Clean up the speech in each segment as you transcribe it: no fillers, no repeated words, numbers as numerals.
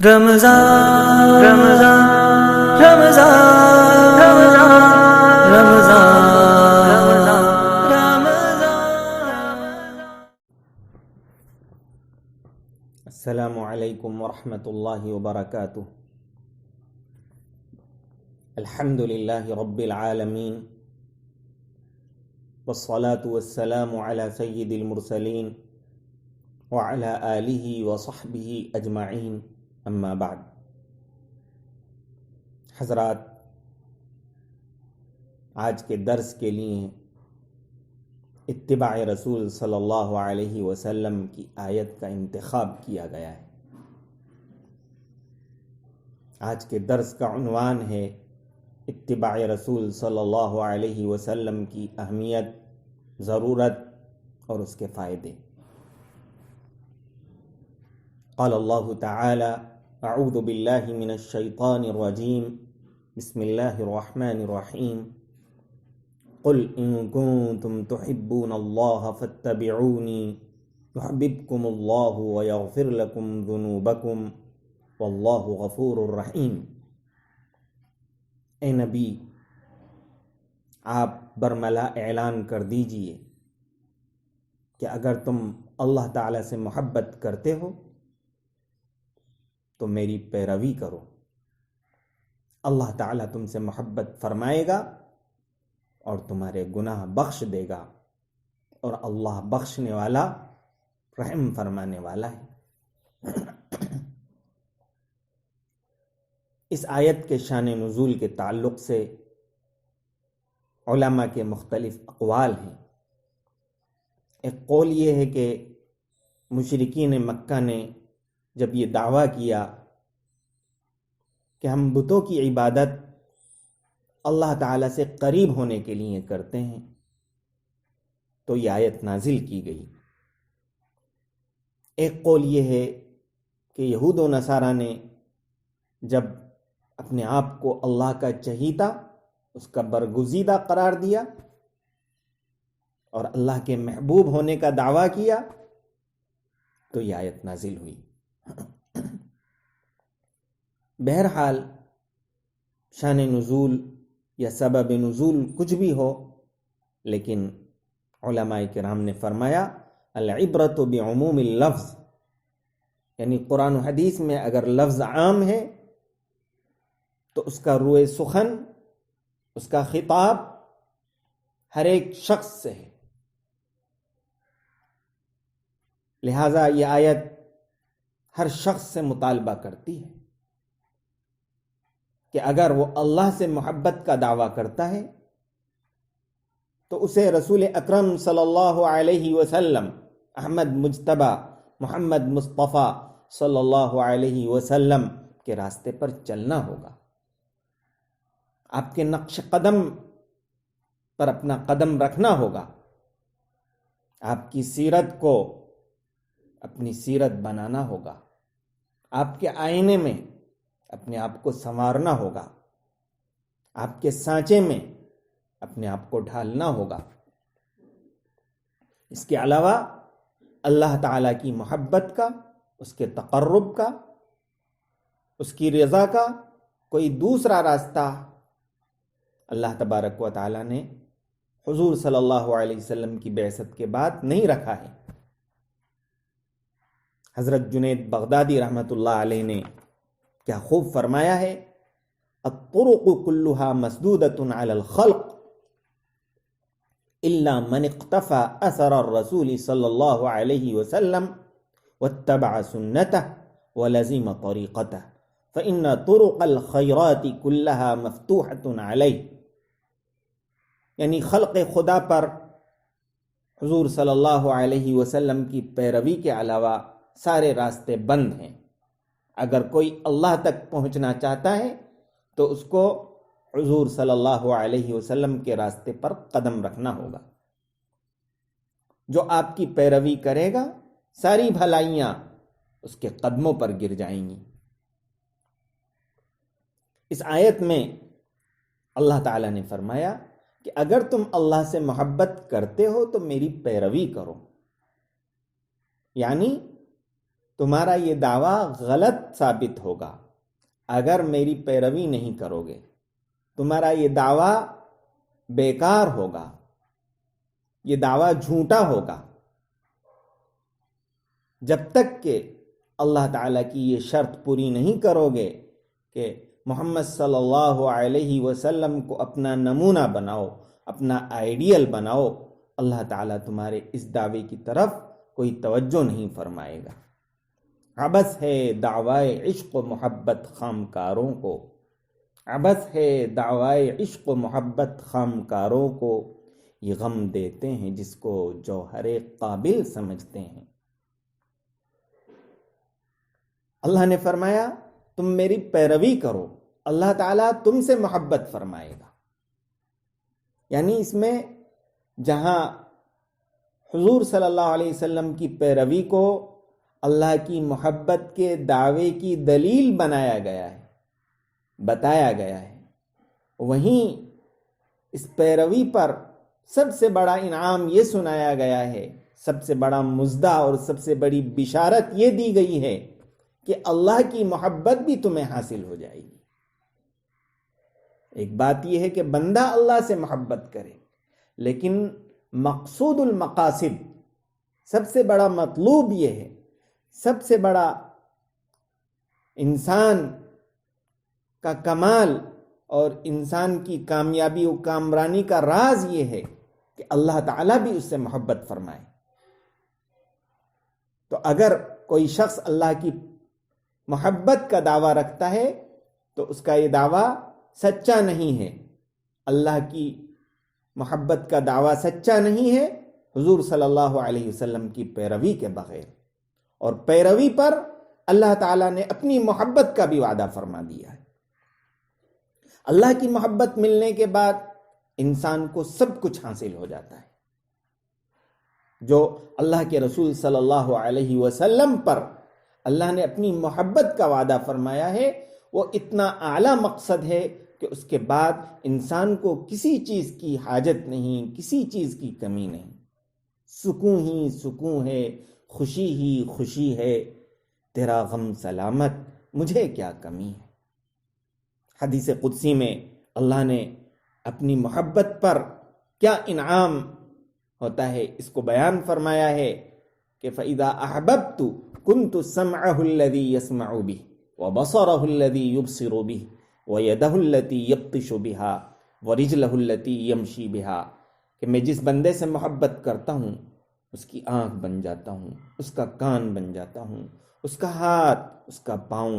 رمضان رمضان رمضان رمضان رمضان۔ السلام علیکم ورحمۃ اللہ وبرکاتہ۔ الحمد للہ رب العالمین، والصلاة والسلام علی سید المرسلین وعلی آلہ وصحبہ اجمعین، اما بعد۔ حضرات، آج کے درس کے لیے اتباع رسول صلی اللہ علیہ وسلم کی آیت کا انتخاب کیا گیا ہے۔ آج کے درس کا عنوان ہے اتباع رسول صلی اللہ علیہ وسلم کی اہمیت، ضرورت اور اس کے فائدے۔ قال اللہ تعالی: اعوذ باللہ من الشیطان الرجیم، بسم اللہ الرحمن الرحیم، قل ان کنتم تحبون اللہ فاتبعونی یحببکم اللہ ویغفر لکم ذنوبکم واللہ غفور رحیم۔ اے نبی، آپ برملا اعلان کر دیجئے کہ اگر تم اللہ تعالی سے محبت کرتے ہو تو میری پیروی کرو۔ اللہ تعالیٰ تم سے محبت فرمائے گا اور تمہارے گناہ بخش دے گا، اور اللہ بخشنے والا، رحم فرمانے والا ہے۔ اس آیت کے شان نزول کے تعلق سے علماء کے مختلف اقوال ہیں۔ ایک قول یہ ہے کہ مشرکین مکہ نے جب یہ دعویٰ کیا کہ ہم بتوں کی عبادت اللہ تعالیٰ سے قریب ہونے کے لیے کرتے ہیں، تو یہ آیت نازل کی گئی۔ ایک قول یہ ہے کہ یہود و نصارہ نے جب اپنے آپ کو اللہ کا چہیتا، اس کا برگزیدہ قرار دیا اور اللہ کے محبوب ہونے کا دعویٰ کیا، تو یہ آیت نازل ہوئی۔ بہرحال شان نزول یا سبب نزول کچھ بھی ہو، لیکن علماء کرام نے فرمایا العبرۃ بعموم اللفظ، یعنی قرآن و حدیث میں اگر لفظ عام ہے تو اس کا روئے سخن، اس کا خطاب ہر ایک شخص سے ہے۔ لہذا یہ آیت ہر شخص سے مطالبہ کرتی ہے کہ اگر وہ اللہ سے محبت کا دعویٰ کرتا ہے تو اسے رسول اکرم صلی اللہ علیہ وسلم، احمد مجتبی محمد مصطفیٰ صلی اللہ علیہ وسلم کے راستے پر چلنا ہوگا، آپ کے نقش قدم پر اپنا قدم رکھنا ہوگا، آپ کی سیرت کو اپنی سیرت بنانا ہوگا، آپ کے آئینے میں اپنے آپ کو سنوارنا ہوگا، آپ کے سانچے میں اپنے آپ کو ڈھالنا ہوگا۔ اس کے علاوہ اللہ تعالیٰ کی محبت کا، اس کے تقرب کا، اس کی رضا کا کوئی دوسرا راستہ اللہ تبارک و تعالیٰ نے حضور صلی اللہ علیہ وسلم کی بعثت کے بعد نہیں رکھا ہے۔ حضرت جنید بغدادی رحمۃ اللہ علیہ نے کیا خوب فرمایا ہے: الطرق كلها مسدودة على الخلق الا من اقتفى اثر الرسول صلی اللہ علیہ وسلم واتبع سنته ولزم طریقته فإن طرق الخیرات كلها مفتوحة علیہ، یعنی خلق خدا پر حضور صلی اللہ علیہ وسلم کی پیروی کے علاوہ سارے راستے بند ہیں۔ اگر کوئی اللہ تک پہنچنا چاہتا ہے تو اس کو حضور صلی اللہ علیہ وسلم کے راستے پر قدم رکھنا ہوگا۔ جو آپ کی پیروی کرے گا، ساری بھلائیاں اس کے قدموں پر گر جائیں گی۔ اس آیت میں اللہ تعالیٰ نے فرمایا کہ اگر تم اللہ سے محبت کرتے ہو تو میری پیروی کرو، یعنی تمہارا یہ دعویٰ غلط ثابت ہوگا اگر میری پیروی نہیں کرو گے، تمہارا یہ دعویٰ بیکار ہوگا، یہ دعویٰ جھوٹا ہوگا، جب تک کہ اللہ تعالیٰ کی یہ شرط پوری نہیں کرو گے کہ محمد صلی اللہ علیہ وسلم کو اپنا نمونہ بناؤ، اپنا آئیڈیل بناؤ، اللہ تعالیٰ تمہارے اس دعوے کی طرف کوئی توجہ نہیں فرمائے گا۔ عبث ہے دعوائے عشق و محبت خامکاروں کو، عبث ہے دعوائے عشق و محبت خامکاروں کو، یہ غم دیتے ہیں جس کو جوہر قابل سمجھتے ہیں۔ اللہ نے فرمایا تم میری پیروی کرو، اللہ تعالیٰ تم سے محبت فرمائے گا۔ یعنی اس میں جہاں حضور صلی اللہ علیہ وسلم کی پیروی کو اللہ کی محبت کے دعوے کی دلیل بنایا گیا ہے، بتایا گیا ہے، وہیں اس پیروی پر سب سے بڑا انعام یہ سنایا گیا ہے، سب سے بڑا مزدہ اور سب سے بڑی بشارت یہ دی گئی ہے کہ اللہ کی محبت بھی تمہیں حاصل ہو جائے گی۔ ایک بات یہ ہے کہ بندہ اللہ سے محبت کرے، لیکن مقصود المقاصد، سب سے بڑا مطلوب یہ ہے، سب سے بڑا انسان کا کمال اور انسان کی کامیابی و کامرانی کا راز یہ ہے کہ اللہ تعالیٰ بھی اس سے محبت فرمائے۔ تو اگر کوئی شخص اللہ کی محبت کا دعویٰ رکھتا ہے تو اس کا یہ دعویٰ سچا نہیں ہے، اللہ کی محبت کا دعویٰ سچا نہیں ہے حضور صلی اللہ علیہ وسلم کی پیروی کے بغیر، اور پیروی پر اللہ تعالیٰ نے اپنی محبت کا بھی وعدہ فرما دیا ہے۔ اللہ کی محبت ملنے کے بعد انسان کو سب کچھ حاصل ہو جاتا ہے۔ جو اللہ کے رسول صلی اللہ علیہ وسلم پر اللہ نے اپنی محبت کا وعدہ فرمایا ہے، وہ اتنا اعلیٰ مقصد ہے کہ اس کے بعد انسان کو کسی چیز کی حاجت نہیں، کسی چیز کی کمی نہیں، سکون ہی سکون ہے، خوشی ہی خوشی ہے، تیرا غم سلامت، مجھے کیا کمی ہے۔ حدیث قدسی میں اللہ نے اپنی محبت پر کیا انعام ہوتا ہے اس کو بیان فرمایا ہے کہ فَإِذَا أَحْبَبْتُ كُنْتُ سَمْعَهُ الَّذِي يَسْمَعُ بِهِ وَبَصَرَهُ الَّذِي يُبْصِرُ بِهِ وَيَدَهُ الَّتِي يَبْطِشُ بِهَا وَرِجْلَهُ الَّتِي يَمْشِي بِهَا، کہ میں جس بندے سے محبت کرتا ہوں اس کی آنکھ بن جاتا ہوں، اس کا کان بن جاتا ہوں، اس کا ہاتھ، اس کا پاؤں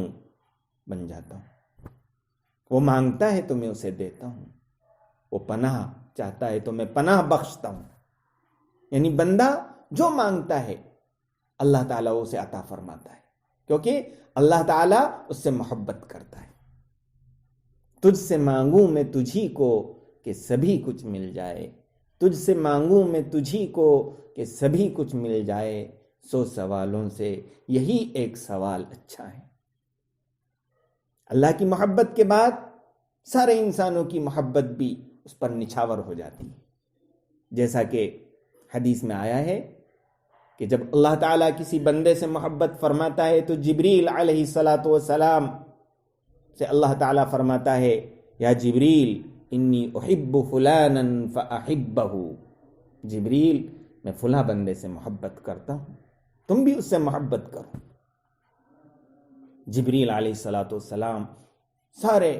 بن جاتا ہوں۔ وہ مانگتا ہے تو میں اسے دیتا ہوں، وہ پناہ چاہتا ہے تو میں پناہ بخشتا ہوں۔ یعنی بندہ جو مانگتا ہے اللہ تعالیٰ اسے عطا فرماتا ہے، کیونکہ اللہ تعالیٰ اس سے محبت کرتا ہے۔ تجھ سے مانگوں میں تجھی کو کہ سبھی کچھ مل جائے، تجھ سے مانگوں میں تجھی کو کہ سبھی کچھ مل جائے، 100 سوالوں سے یہی ایک سوال اچھا ہے۔ اللہ کی محبت کے بعد سارے انسانوں کی محبت بھی اس پر نچھاور ہو جاتی ہے، جیسا کہ حدیث میں آیا ہے کہ جب اللہ تعالیٰ کسی بندے سے محبت فرماتا ہے تو جبریل علیہ السلام سے اللہ تعالیٰ فرماتا ہے یا جبریل انی احب فلانا فاحبہ، جبریل میں فلاں بندے سے محبت کرتا ہوں، تم بھی اس سے محبت کرو۔ جبریل علیہ السلام سارے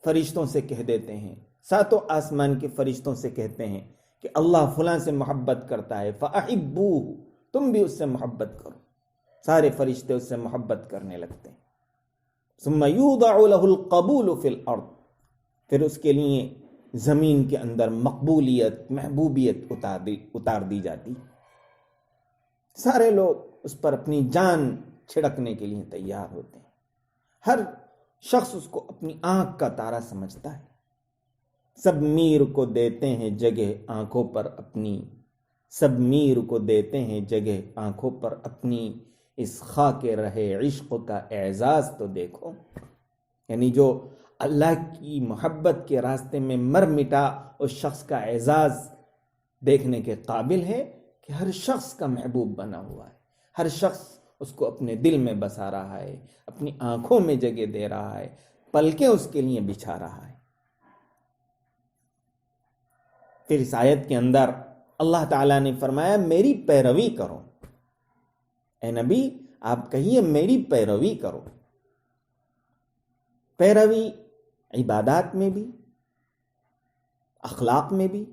فرشتوں سے کہہ دیتے ہیں، 7 آسمان کے فرشتوں سے کہتے ہیں کہ اللہ فلاں سے محبت کرتا ہے، فاحبوہ، تم بھی اس سے محبت کرو۔ سارے فرشتے اس سے محبت کرنے لگتے ہیں۔ ثم یوضع له القبول فی الارض، پھر اس کے لیے زمین کے اندر مقبولیت، محبوبیت اتار دی جاتی۔ سارے لوگ اس پر اپنی جان چھڑکنے کے لیے تیار ہوتے ہیں۔ ہر شخص اس کو اپنی آنکھ کا تارا سمجھتا ہے۔ سب میر کو دیتے ہیں جگہ آنکھوں پر اپنی، سب میر کو دیتے ہیں جگہ آنکھوں پر اپنی، اس خاک رہے عشق کا اعزاز تو دیکھو۔ یعنی جو اللہ کی محبت کے راستے میں مر مٹا، اس شخص کا اعزاز دیکھنے کے قابل ہے کہ ہر شخص کا محبوب بنا ہوا ہے، ہر شخص اس کو اپنے دل میں بسا رہا ہے، اپنی آنکھوں میں جگہ دے رہا ہے، پلکیں اس کے لیے بچھا رہا ہے۔ پھر اس آیت کے اندر اللہ تعالیٰ نے فرمایا میری پیروی کرو۔ اے نبی آپ کہیے میری پیروی کرو۔ پیروی عبادات میں بھی، اخلاق میں بھی،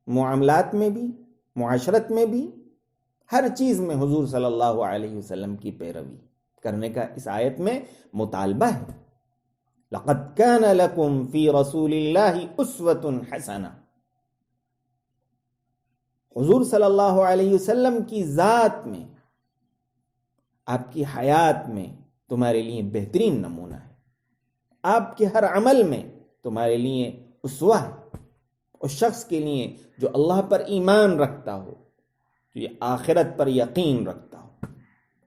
معاملات میں بھی، معاشرت میں بھی، ہر چیز میں حضور صلی اللہ علیہ وسلم کی پیروی کرنے کا اس آیت میں مطالبہ ہے۔ لَقَدْ كَانَ لَكُمْ فِي رَسُولِ اللَّهِ أُسْوَةٌ حَسَنَةٌ، حضور صلی اللہ علیہ وسلم کی ذات میں، آپ کی حیات میں تمہارے لیے بہترین نمونہ ہے، آپ کے ہر عمل میں تمہارے لیے اسوہ ہے۔ اس شخص کے لیے جو اللہ پر ایمان رکھتا ہو، جو یہ آخرت پر یقین رکھتا ہو،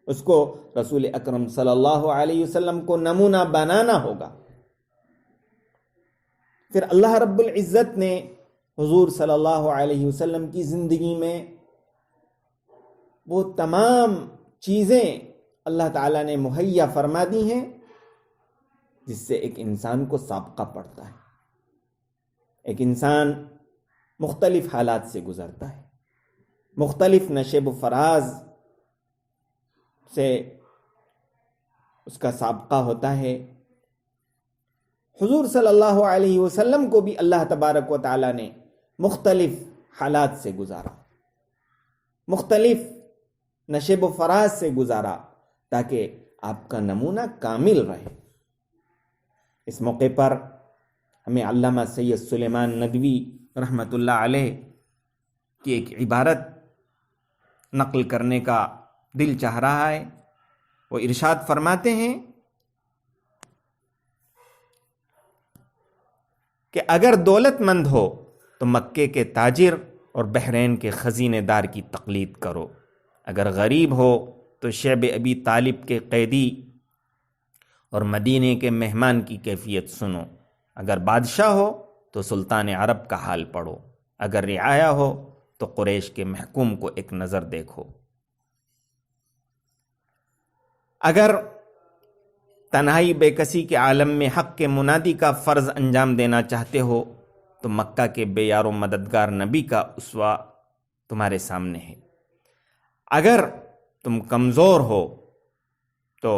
اس کو رسول اکرم صلی اللہ علیہ وسلم کو نمونہ بنانا ہوگا۔ پھر اللہ رب العزت نے حضور صلی اللہ علیہ وسلم کی زندگی میں وہ تمام چیزیں اللہ تعالیٰ نے مہیا فرما دی ہیں جس سے ایک انسان کو سابقہ پڑتا ہے۔ ایک انسان مختلف حالات سے گزرتا ہے، مختلف نشیب و فراز سے اس کا سابقہ ہوتا ہے۔ حضور صلی اللہ علیہ وسلم کو بھی اللہ تبارک و تعالیٰ نے مختلف حالات سے گزارا، مختلف نشیب و فراز سے گزارا تاکہ آپ کا نمونہ کامل رہے۔ اس موقع پر ہمیں علامہ سید سلیمان ندوی رحمۃ اللہ علیہ کی ایک عبارت نقل کرنے کا دل چاہ رہا ہے۔ وہ ارشاد فرماتے ہیں کہ اگر دولت مند ہو تو مکے کے تاجر اور بحرین کے خزینے دار کی تقلید کرو، اگر غریب ہو تو شعب ابی طالب کے قیدی اور مدینے کے مہمان کی کیفیت سنو، اگر بادشاہ ہو تو سلطان عرب کا حال پڑھو، اگر رعایا ہو تو قریش کے محکوم کو ایک نظر دیکھو۔ اگر تنہائی بے کسی کے عالم میں حق کے منادی کا فرض انجام دینا چاہتے ہو تو مکہ کے بے یار و مددگار نبی کا اسوہ تمہارے سامنے ہے۔ اگر تم کمزور ہو تو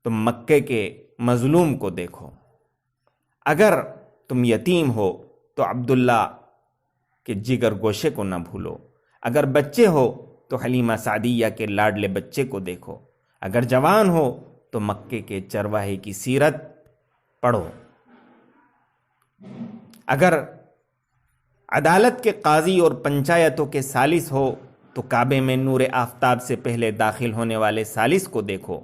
تم مکے کے مظلوم کو دیکھو، اگر تم یتیم ہو تو عبداللہ کے جگر گوشے کو نہ بھولو، اگر بچے ہو تو حلیمہ سعدیہ کے لاڈلے بچے کو دیکھو، اگر جوان ہو تو مکے کے چرواہے کی سیرت پڑھو، اگر عدالت کے قاضی اور پنچایتوں کے ثالث ہو تو کعبے میں نور آفتاب سے پہلے داخل ہونے والے ثالث کو دیکھو،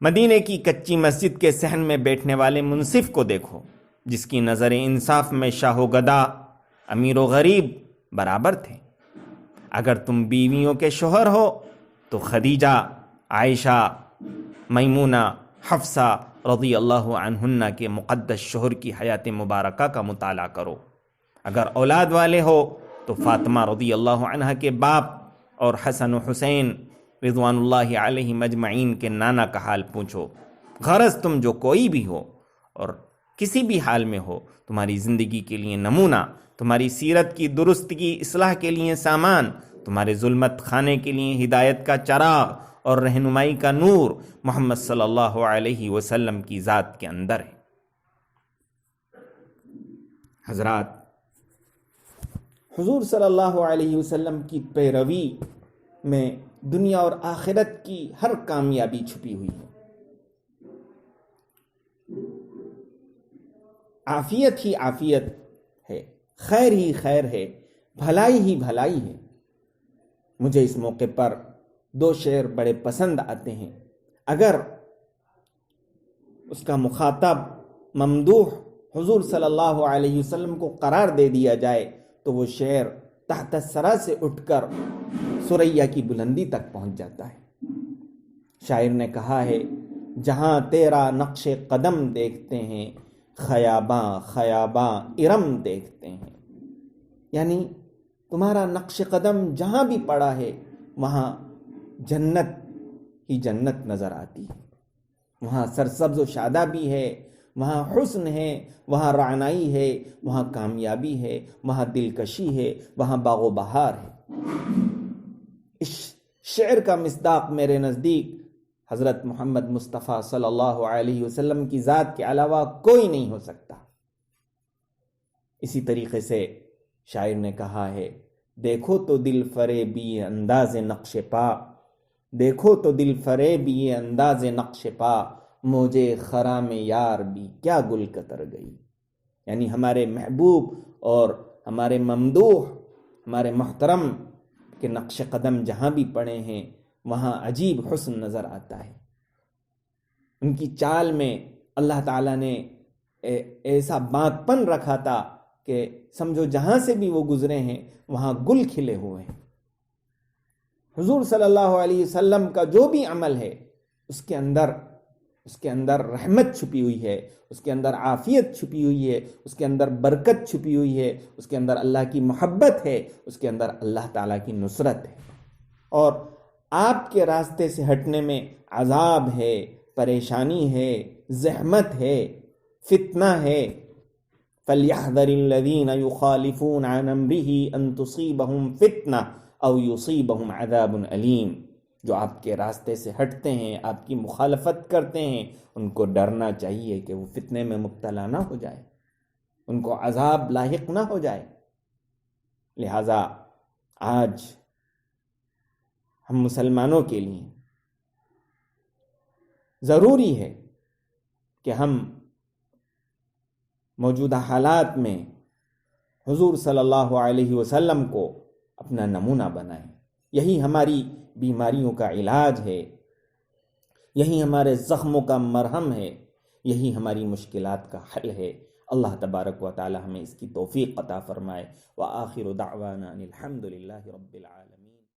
مدینے کی کچی مسجد کے صحن میں بیٹھنے والے منصف کو دیکھو جس کی نظر انصاف میں شاہ و گدا، امیر و غریب برابر تھے۔ اگر تم بیویوں کے شوہر ہو تو خدیجہ، عائشہ، میمونہ، حفصہ رضی اللہ عنہن کے مقدس شوہر کی حیات مبارکہ کا مطالعہ کرو۔ اگر اولاد والے ہو تو فاطمہ رضی اللہ عنہ کے باپ اور حسن و حسین رضوان اللہ علیہ مجمعین کے نانا کا حال پوچھو۔ غرض تم جو کوئی بھی ہو اور کسی بھی حال میں ہو، تمہاری زندگی کے لیے نمونہ، تمہاری سیرت کی درستگی اصلاح کے لیے سامان، تمہارے ظلمت خانے کے لیے ہدایت کا چراغ اور رہنمائی کا نور محمد صلی اللہ علیہ وسلم کی ذات کے اندر ہے۔ حضرات، حضور صلی اللہ علیہ وسلم کی پیروی میں دنیا اور آخرت کی ہر کامیابی چھپی ہوئی ہے۔ عافیت ہی عافیت ہے، خیر ہی خیر ہے، بھلائی ہی بھلائی ہے۔ مجھے اس موقع پر دو شعر بڑے پسند آتے ہیں۔ اگر اس کا مخاطب ممدوح حضور صلی اللہ علیہ وسلم کو قرار دے دیا جائے تو وہ شعر تحت الثری سے اٹھ کر ثریا کی بلندی تک پہنچ جاتا ہے۔ شاعر نے کہا ہے، جہاں تیرا نقش قدم دیکھتے ہیں، خیاباں خیاباں ارم دیکھتے ہیں۔ یعنی تمہارا نقش قدم جہاں بھی پڑا ہے وہاں جنت ہی جنت نظر آتی ہے، وہاں سرسبز و شادابی ہے، وہاں حسن ہے، وہاں رعنائی ہے، وہاں کامیابی ہے، وہاں دلکشی ہے، وہاں باغ و بہار ہے۔ اس شعر کا مصداق میرے نزدیک حضرت محمد مصطفیٰ صلی اللہ علیہ وسلم کی ذات کے علاوہ کوئی نہیں ہو سکتا۔ اسی طریقے سے شاعر نے کہا ہے، دیکھو تو دل فریبی انداز نقش پا، دیکھو تو دل فریبی انداز نقش پا، موجے خرام یار بھی کیا گل کتر گئی۔ یعنی ہمارے محبوب اور ہمارے ممدوح، ہمارے محترم کے نقش قدم جہاں بھی پڑے ہیں وہاں عجیب حسن نظر آتا ہے۔ ان کی چال میں اللہ تعالیٰ نے ایسا باغ پن رکھا تھا کہ سمجھو جہاں سے بھی وہ گزرے ہیں وہاں گل کھلے ہوئے ہیں۔ حضور صلی اللہ علیہ وسلم کا جو بھی عمل ہے اس کے اندر رحمت چھپی ہوئی ہے، اس کے اندر عافیت چھپی ہوئی ہے، اس کے اندر برکت چھپی ہوئی ہے، اس کے اندر اللہ کی محبت ہے، اس کے اندر اللہ تعالیٰ کی نصرت ہے۔ اور آپ کے راستے سے ہٹنے میں عذاب ہے، پریشانی ہے، زحمت ہے، فتنہ ہے۔ فَلْيَحْذَرِ الَّذِينَ يُخَالِفُونَ عَنْ أَمْرِهِ أَن تُصِيبَهُمْ فِتْنَةٌ أَوْ يُصِيبَهُمْ عَذَابٌ أَلِيمٌ۔ جو آپ کے راستے سے ہٹتے ہیں، آپ کی مخالفت کرتے ہیں، ان کو ڈرنا چاہیے کہ وہ فتنے میں مبتلا نہ ہو جائے، ان کو عذاب لاحق نہ ہو جائے۔ لہذا آج ہم مسلمانوں کے لیے ضروری ہے کہ ہم موجودہ حالات میں حضور صلی اللہ علیہ وسلم کو اپنا نمونہ بنائیں۔ یہی ہماری بیماریوں کا علاج ہے، یہی ہمارے زخموں کا مرہم ہے، یہی ہماری مشکلات کا حل ہے۔ اللہ تبارک و تعالی ہمیں اس کی توفیق عطا فرمائے۔ وآخر دعوانا ان الحمد للہ رب العالمین۔